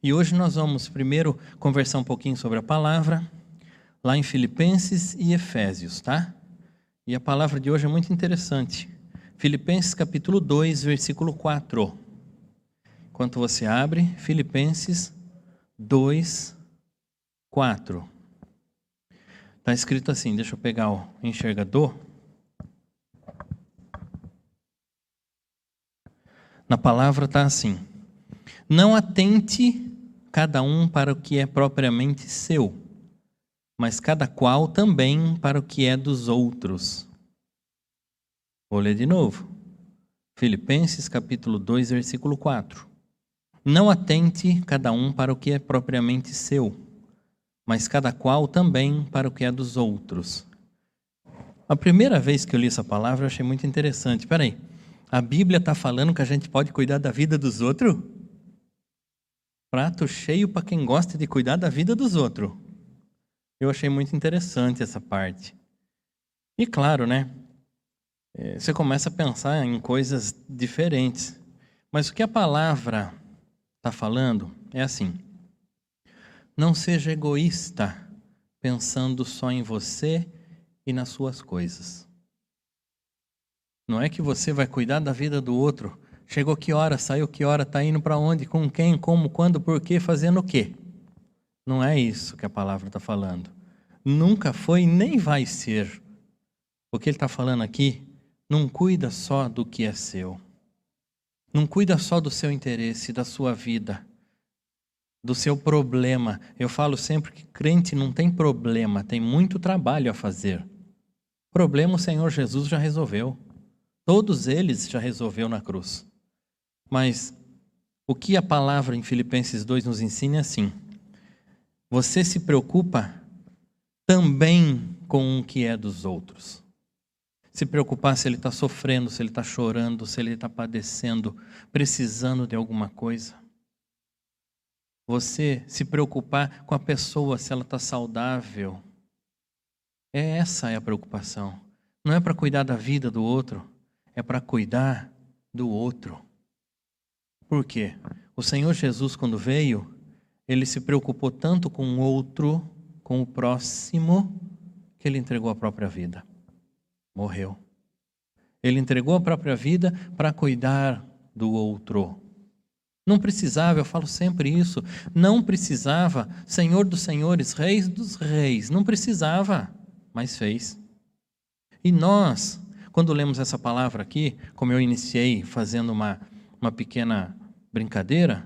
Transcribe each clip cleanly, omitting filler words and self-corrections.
E hoje nós vamos primeiro conversar um pouquinho sobre a palavra, lá em Filipenses e Efésios, tá? E a palavra de hoje é muito interessante. Filipenses capítulo 2, versículo 4. Enquanto você abre, Filipenses 2, 4. Está escrito assim, deixa eu pegar o enxergador. Na palavra está assim: não atente cada um para o que é propriamente seu, mas cada qual também para o que é dos outros. Vou ler de novo. Filipenses capítulo 2, versículo 4. Não atente cada um para o que é propriamente seu, mas cada qual também para o que é dos outros. A primeira vez que eu li essa palavra eu achei muito interessante. Espera aí, a Bíblia está falando que a gente pode cuidar da vida dos outros? Prato cheio para quem gosta de cuidar da vida dos outros. Eu achei muito interessante essa parte. E claro, né? Você começa a pensar em coisas diferentes. Mas o que a palavra está falando é assim: não seja egoísta pensando só em você e nas suas coisas. Não é que você vai cuidar da vida do outro. Chegou que hora, saiu que hora, está indo para onde, com quem, como, quando, por quê, fazendo o quê. Não é isso que a palavra está falando. Nunca foi nem vai ser. O que ele está falando aqui, não cuida só do que é seu. Não cuida só do seu interesse, da sua vida, do seu problema. Eu falo sempre que crente não tem problema, tem muito trabalho a fazer. Problema o Senhor Jesus já resolveu. Todos eles já resolveu na cruz. Mas o que a palavra em Filipenses 2 nos ensina é assim: você se preocupa também com o que é dos outros. Se preocupar se ele está sofrendo, se ele está chorando, se ele está padecendo, precisando de alguma coisa. Você se preocupar com a pessoa, se ela está saudável. Essa é a preocupação. Não é para cuidar da vida do outro, é para cuidar do outro. Por quê? O Senhor Jesus, quando veio, ele se preocupou tanto com o outro, com o próximo, que ele entregou a própria vida. Morreu. Ele entregou a própria vida para cuidar do outro. Não precisava, eu falo sempre isso, não precisava, Senhor dos senhores, Reis dos reis, não precisava, mas fez. E nós, quando lemos essa palavra aqui, como eu iniciei fazendo uma pequena brincadeira,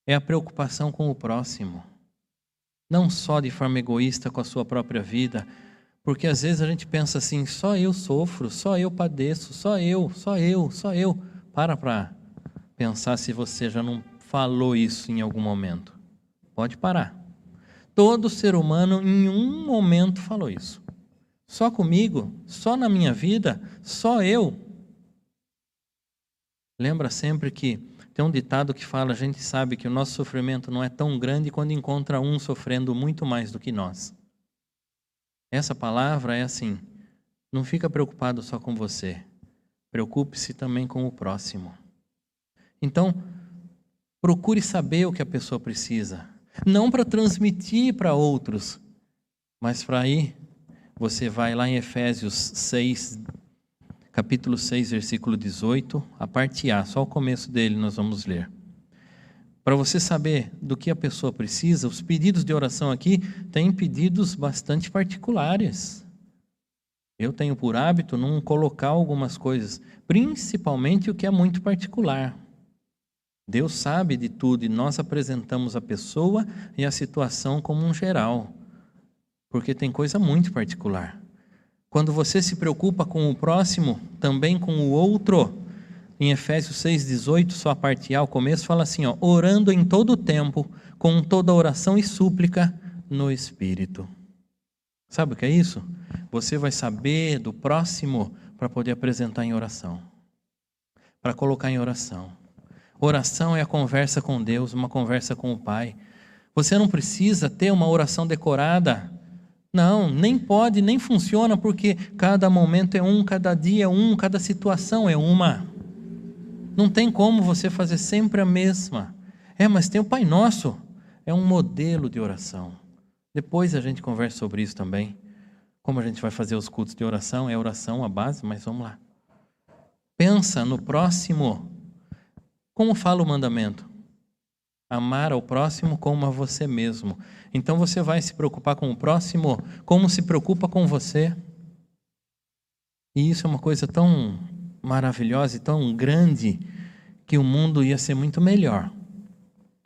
é a preocupação com o próximo. Não só de forma egoísta com a sua própria vida, porque às vezes a gente pensa assim, só eu sofro, só eu padeço, só eu. Para pensar se você já não falou isso em algum momento. Pode parar. Todo ser humano em um momento falou isso. Só comigo, só na minha vida, só eu. Lembra sempre que tem um ditado que fala, a gente sabe que o nosso sofrimento não é tão grande quando encontra um sofrendo muito mais do que nós. Essa palavra é assim: não fica preocupado só com você, preocupe-se também com o próximo. Então, procure saber o que a pessoa precisa, não para transmitir para outros, mas para ir. Você vai lá em Efésios 6, capítulo 6, versículo 18, a parte A, só o começo dele nós vamos ler. Para você saber do que a pessoa precisa, os pedidos de oração aqui têm pedidos bastante particulares. Eu tenho por hábito não colocar algumas coisas, principalmente o que é muito particular. Deus sabe de tudo e nós apresentamos a pessoa e a situação como um geral, porque tem coisa muito particular. Quando você se preocupa com o próximo, também com o outro, em Efésios 6,18, só a parte A, o começo, fala assim, ó, orando em todo o tempo, com toda oração e súplica no Espírito. Sabe o que é isso? Você vai saber do próximo para poder apresentar em oração, para colocar em oração. Oração é a conversa com Deus, uma conversa com o Pai. Você não precisa ter uma oração decorada. Não, nem pode, nem funciona, porque cada momento é um, cada dia é um, cada situação é uma. Não tem como você fazer sempre a mesma. Mas tem o Pai Nosso. É um modelo de oração. Depois a gente conversa sobre isso também. Como a gente vai fazer os cultos de oração, é oração a base, mas vamos lá. Pensa no próximo. Como fala o mandamento? Amar ao próximo como a você mesmo. Então você vai se preocupar com o próximo como se preocupa com você. E isso é uma coisa tão maravilhosa e tão grande que o mundo ia ser muito melhor.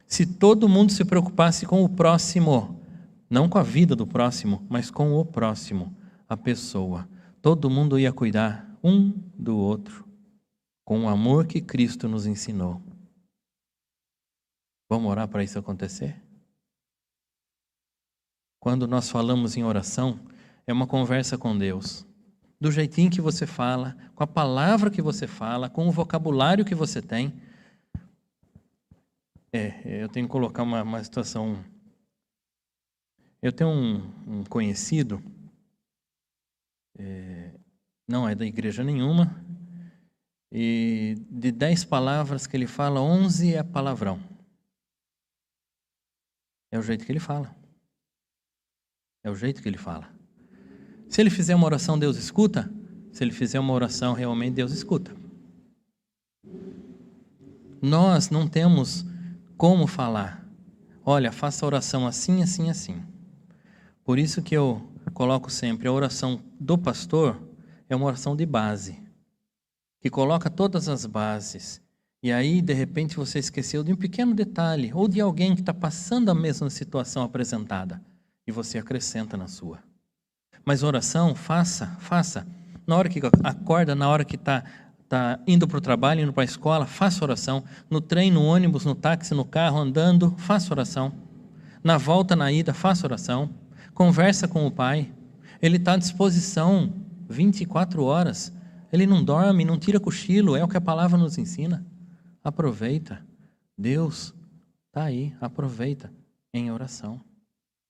Se todo mundo se preocupasse com o próximo, não com a vida do próximo, mas com o próximo, a pessoa. Todo mundo ia cuidar um do outro, com o amor que Cristo nos ensinou. Vamos orar para isso acontecer? Quando nós falamos em oração, é uma conversa com Deus. Do jeitinho que você fala, com a palavra que você fala, com o vocabulário que você tem. Eu tenho que colocar uma situação. Eu tenho um conhecido, não é da igreja nenhuma, e de 10 palavras que ele fala, 11 é palavrão. É o jeito que ele fala. É o jeito que ele fala. Se ele fizer uma oração, Deus escuta? Se ele fizer uma oração, realmente Deus escuta. Nós não temos como falar. Olha, faça a oração assim, assim, assim. Por isso que eu coloco sempre a oração do pastor é uma oração de base, que coloca todas as bases. E aí, de repente, você esqueceu de um pequeno detalhe, ou de alguém que está passando a mesma situação apresentada, e você acrescenta na sua. Mas oração, faça. Na hora que acorda, na hora que está indo para o trabalho, indo para a escola, faça oração. No trem, no ônibus, no táxi, no carro, andando, faça oração. Na volta, na ida, faça oração. Conversa com o Pai. Ele está à disposição 24 horas. Ele não dorme, não tira cochilo, é o que a palavra nos ensina. Aproveita. Deus está aí, aproveita em oração.